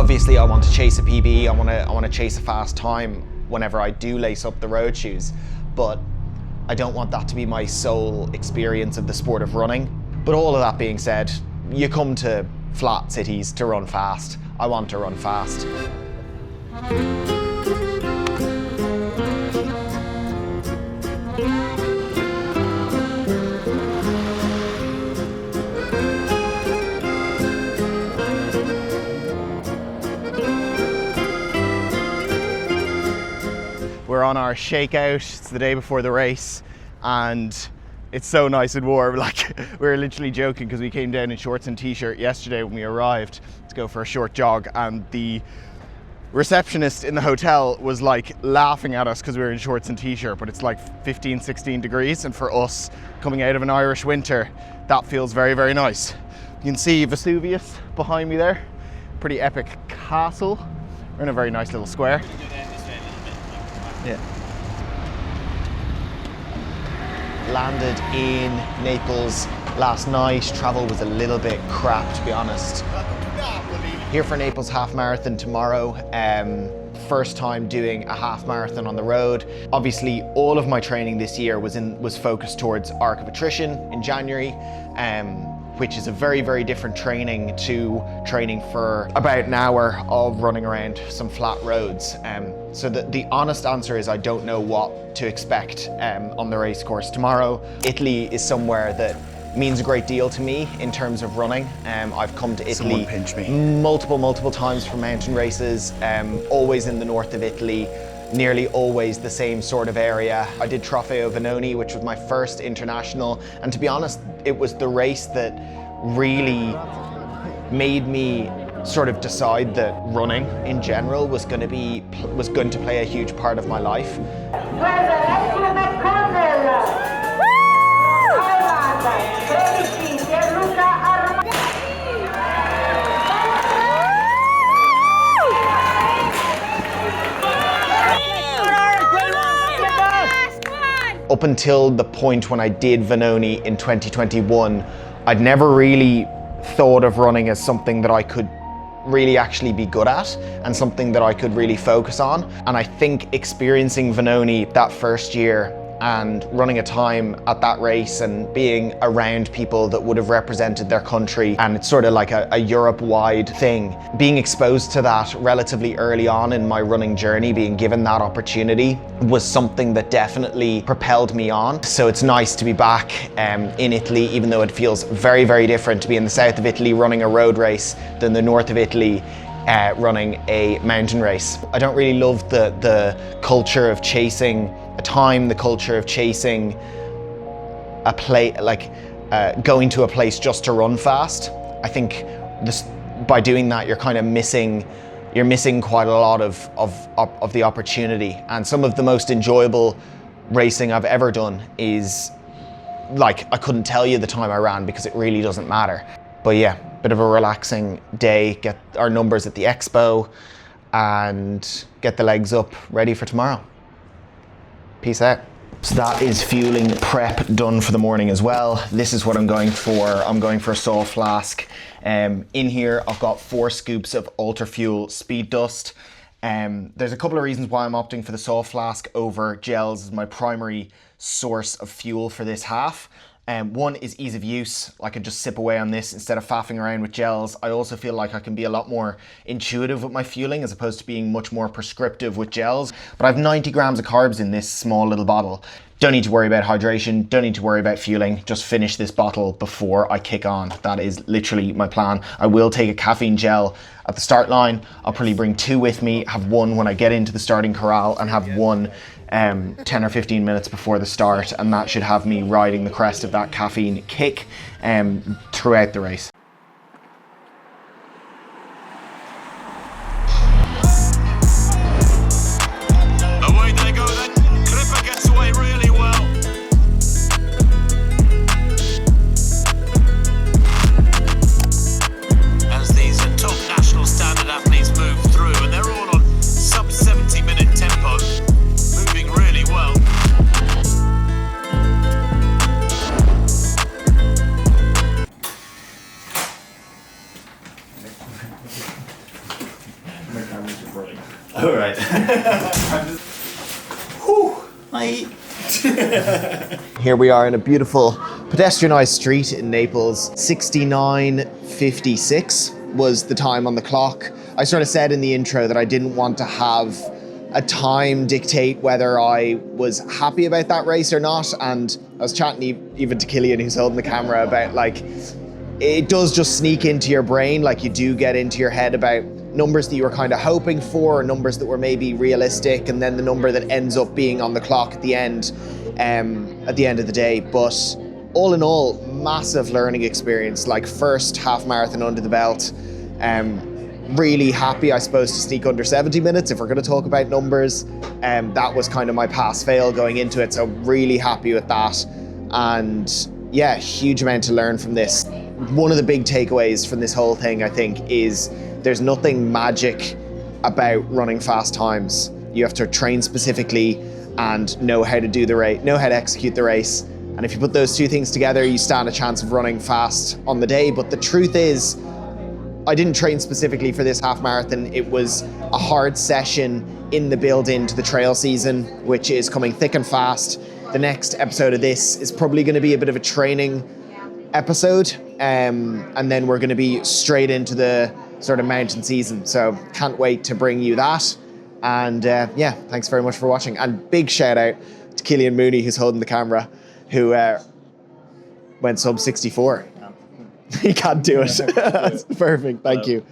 Obviously I want to chase a PB, I want to chase a fast time whenever I do lace up the road shoes, but I don't want that to be my sole experience of the sport of running. But all of that being said, you come to flat cities to run fast. I want to run fast. We're on our shakeout. It's the day before the race and it's so nice and warm. Like, we were literally joking because we came down in shorts and t-shirt yesterday when we arrived to go for a short jog, and the receptionist in the hotel was like laughing at us because we were in shorts and t-shirt, but it's like 15, 16 degrees, and for us coming out of an Irish winter, that feels very, very nice. You can see Vesuvius behind me there. Pretty epic castle. We're in a very nice little square. Yeah. Landed in Naples last night. Travel was a little bit crap, to be honest. Here for Naples half marathon tomorrow. First time doing a half marathon on the road. Obviously, all of my training this year was focused towards Arc of Attrition in January, which is a very, very different training to training for about an hour of running around some flat roads. So the honest answer is I don't know what to expect on the race course tomorrow. Italy is somewhere that means a great deal to me in terms of running. I've come to Italy multiple times for mountain races, always in the north of Italy, nearly always the same sort of area. I did Trofeo Vanoni, which was my first international, and to be honest, it was the race that really made me sort of decide that running in general was going to play a huge part of my life. Up until the point when I did Vanoni in 2021, I'd never really thought of running as something that I could really actually be good at and something that I could really focus on. And I think experiencing Vanoni that first year and running a time at that race and being around people that would have represented their country, and it's sort of like a Europe-wide thing. Being exposed to that relatively early on in my running journey, being given that opportunity, was something that definitely propelled me on. So it's nice to be back in Italy, even though it feels very, very different to be in the south of Italy running a road race than the north of Italy running a mountain race. I don't really love the culture of chasing a time, the culture of chasing a place, like going to a place just to run fast. I think by doing that, you're kind of missing quite a lot of the opportunity. And some of the most enjoyable racing I've ever done is, like, I couldn't tell you the time I ran because it really doesn't matter. But yeah, bit of a relaxing day, get our numbers at the expo and get the legs up ready for tomorrow. Peace out. So that is fueling prep done for the morning as well. This is what I'm going for. I'm going for a Sol flask. In here, I've got 4 scoops of Ultra Fuel Speed Dust. There's a couple of reasons why I'm opting for the Sol flask over gels as my primary source of fuel for this half. One is ease of use. I can just sip away on this instead of faffing around with gels. I also feel like I can be a lot more intuitive with my fueling as opposed to being much more prescriptive with gels. But I have 90 grams of carbs in this small little bottle. Don't need to worry about hydration, don't need to worry about fueling. Just finish this bottle before I kick on. That is literally my plan. I will take a caffeine gel at the start line. I'll probably bring 2 with me, have one when I get into the starting corral, and have one 10 or 15 minutes before the start, and that should have me riding the crest of that caffeine kick throughout the race. Away they go then. Clipper gets away really well. As these top national standard athletes move through, and they're all on sub 70-minute tempo. Really well. minutes of running. All right. Whew. Hi. Here we are in a beautiful pedestrianised street in Naples. 69:56 was the time on the clock. I sort of said in the intro that I didn't want to have a time dictate whether I was happy about that race or not. And I was chatting even to Killian, who's holding the camera, about like, it does just sneak into your brain. Like you do get into your head about numbers that you were kind of hoping for, or numbers that were maybe realistic, and then the number that ends up being on the clock at the end of the day. But all in all, massive learning experience, like first half marathon under the belt. Really happy, I suppose, to sneak under 70 minutes if we're going to talk about numbers. That was kind of my pass fail going into it, so really happy with that. And yeah, huge amount to learn from this. One of the big takeaways from this whole thing, I think, is there's nothing magic about running fast times. You have to train specifically and know how to do the race, know how to execute the race. And if you put those two things together, you stand a chance of running fast on the day. But the truth is, I didn't train specifically for this half marathon. It was a hard session in the build-in to the trail season, which is coming thick and fast. The next episode of this is probably going to be a bit of a training episode, and then we're going to be straight into the sort of mountain season. So can't wait to bring you that. And yeah, thanks very much for watching. And big shout out to Killian Mooney, who's holding the camera, who went sub 64. He can't do it. That's perfect. Thank you.